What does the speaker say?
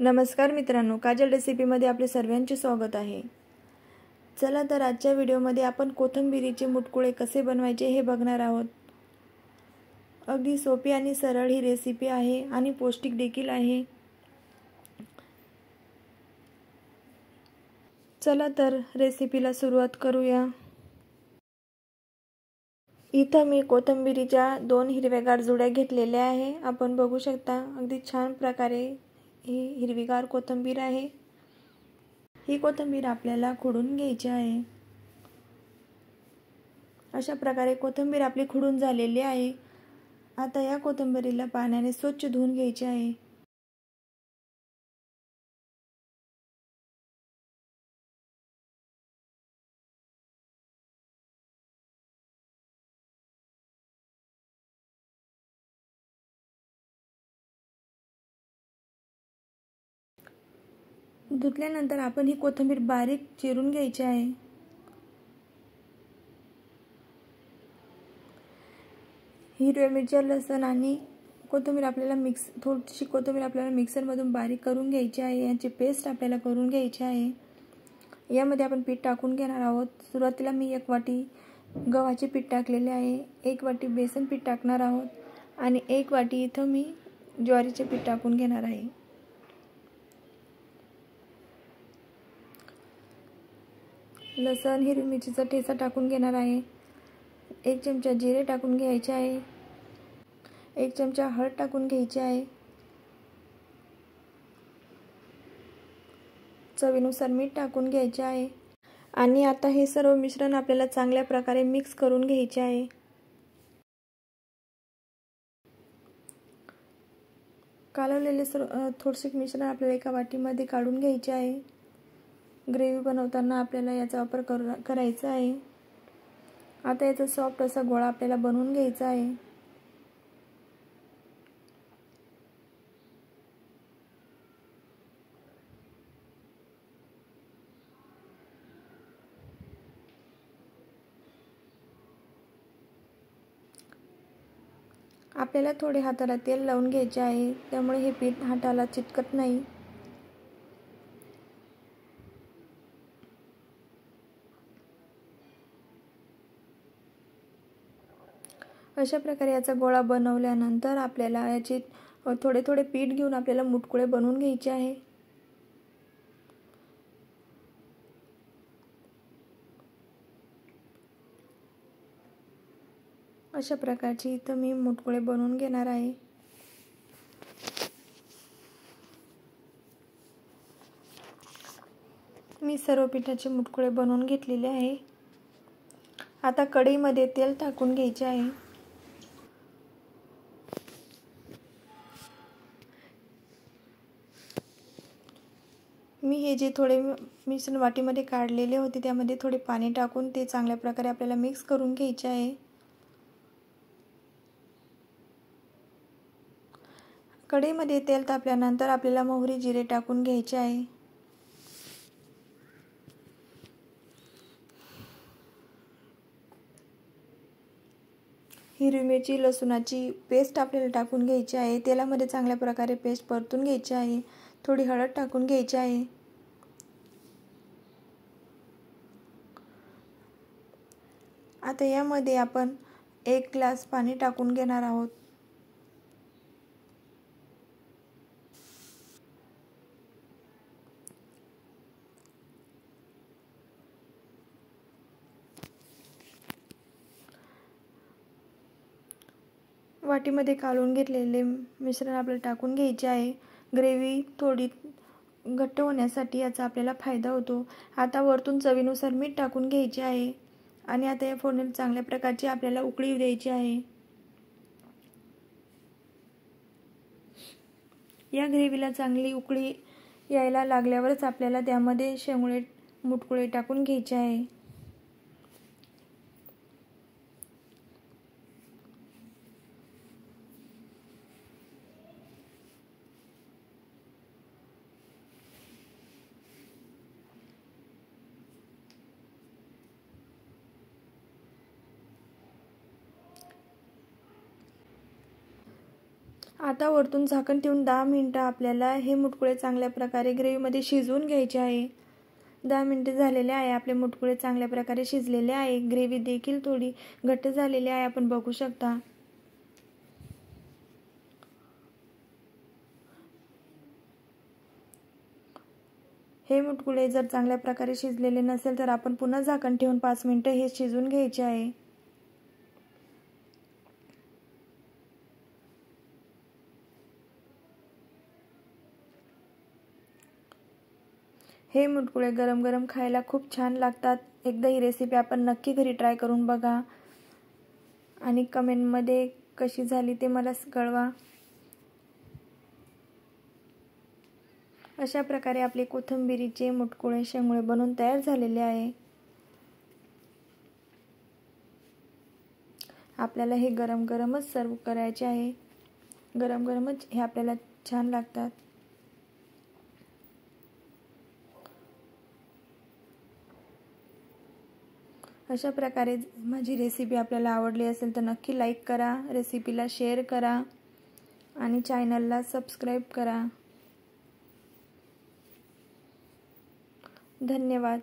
नमस्कार मित्रांनो, काजल रेसिपीमध्ये आपले सर्वांचे स्वागत आहे। चला तर आजच्या व्हिडिओमध्ये आपण कोथिंबीरीचे मुटकुळे कसे बनवायचे हे बघणार आहोत। अगदी सोपी आणि सरळ ही रेसिपी आहे आणि पौष्टिक देखील आहे। चला तर रेसिपीला सुरुवात करूया। इथं मी कोथिंबीरीच्या 2 हिरव्यागार जुड्या घेतलेल्या आहे। आपण बघू शकता अगदी छान प्रकारे ही हिरवीगार कोथिंबीर आहे। ही कोथिंबीर आपल्याला खुडून घ्यायची आहे। अशा प्रकारे कोथिंबीर आपली खुडून झालेली आहे। आता या कोथिंबीरीला पाण्याने स्वच्छ धुवून घ्यायचे आहे। धुतल्यानंतर आपण ही कोथिंबीर बारीक चिरून घ्यायची आहे। हिरव्या मिरच्या, लसूण आणि कोथिंबीर आपल्याला थोडीशी कोथिंबीर आपल्याला मिक्सरमधून बारीक करून घ्यायची आहे। याची पेस्ट आपल्याला करून घ्यायची आहे। यामध्ये आपण पीठ टाकून घेणार आहोत। सुरुवातीला मी 1 वाटी गव्हाचे पीठ टाकलेले आहे, 1 वाटी बेसन पीठ टाकणार आहोत आणि 1 वाटी इथं मी ज्वारीचे पीठ टाकून घेणार आहे। लसूण, हिरवी मिरचीचा ठेचा टाकून घेणार आहे। 1 चमचा जिरे टाकून घ्यायचे आहे। 1 चमचा हळद टाकून घ्यायची आहे। चवीनुसार मीठ टाकून घ्यायचे आहे आणि आता हे सर्व मिश्रण आपल्याला चांगल्या प्रकारे मिक्स करून घ्यायचे आहे। कालवलेले थोडेसे मिश्रण आपल्याला एका वाटीमध्ये काढून घ्यायचे आहे। ग्रेव्ही बनवताना आपल्याला याचा वापर करायचा आहे। आता याचा सॉफ्ट असा गोळा आपल्याला बनवून घ्यायचा आहे। आपल्याला थोडे हाताला तेल लावून घ्यायचे आहे, त्यामुळे हे पीठ हाताला चिटकत नाही। अशा प्रकारे याचा गोळा बनवल्यानंतर आपल्याला याचे थोडे थोडे पीठ घेऊन आपल्याला मुटकुळे बनवून घ्यायचे आहे। अशा प्रकारची इथं मी मुटकुळे बनवून घेणार आहे। मी सर्व पिठाचे मुटकुळे बनवून घेतलेले आहे। आता कढईमध्ये तेल टाकून घ्यायचे आहे। मी हे जे थोडे मिश्रण वाटीमध्ये काढलेले होते त्यामध्ये थोडे पाणी टाकून ते चांगल्या प्रकारे आपल्याला मिक्स करून घ्यायचे आहे। कढईमध्ये तेल तापल्यानंतर आपल्याला मोहरी, जिरे टाकून घ्यायचे आहे। हिरवी मिरची, लसूणाची पेस्ट आपल्याला टाकून घ्यायची आहे। तेलामध्ये चांगल्या प्रकारे पेस्ट परतून घ्यायची आहे। थोडी हळद टाकून घ्यायची आहे। आता यामध्ये आपण 1 ग्लास पाणी टाकून घेणार आहोत। वाटीमध्ये कालवून घेतलेले मिश्रण आपल्याला टाकून घ्यायचे आहे। ग्रेव्ही थोडी घट्ट होण्यासाठी याचा आपल्याला फायदा होतो। आता वरतून चवीनुसार मीठ टाकून घ्यायचे आहे आणि आता या फोडणीला चांगल्या प्रकारची आपल्याला उकळी द्यायची आहे। या ग्रेव्हीला चांगली उकळी यायला लागल्यावरच आपल्याला त्यामध्ये शेंगुळे मुटकुळे टाकून घ्यायचे आहे। आता वरतून झाकण ठेवून 10 मिनिटं आपल्याला हे मुटकुळे चांगल्या प्रकारे ग्रेव्हीमध्ये शिजवून घ्यायचे आहे. 10 मिनिटे झालेले आहे. आपले मुटकुळे चांगल्या प्रकारे शिजलेले आहे. ग्रेव्ही देखील थोडी घट्ट झालेली आहे, आपण बघू शकता. हे मुटकुळे जर चांगल्या प्रकारे शिजलेले नसेल तर आपण पुन्हा झाकण ठेवून 5 मिनिटं हे शिजवून घ्यायचे आहे. हे मुटकुळे गरम गरम खायला खूप छान लागतात. एकदा ही रेसिपी आपण नक्की घरी ट्राय करून बघा आणि कमेंटमध्ये कशी झाली ते मला कळवा. अशा प्रकारे आपले कोथिंबिरीचे मुटकुळे शेंगुळे बनवून तयार झालेले आहे. आपल्याला हे गरम गरमच सर्व करायचे आहे. गरम गरमच हे आपल्याला छान लागतात. अशा प्रकारे माझी रेसिपी आपल्याला आवडली असेल तर नक्की लाईक करा, रेसिपीला शेअर करा आणि चॅनलला सबस्क्राईब करा. धन्यवाद.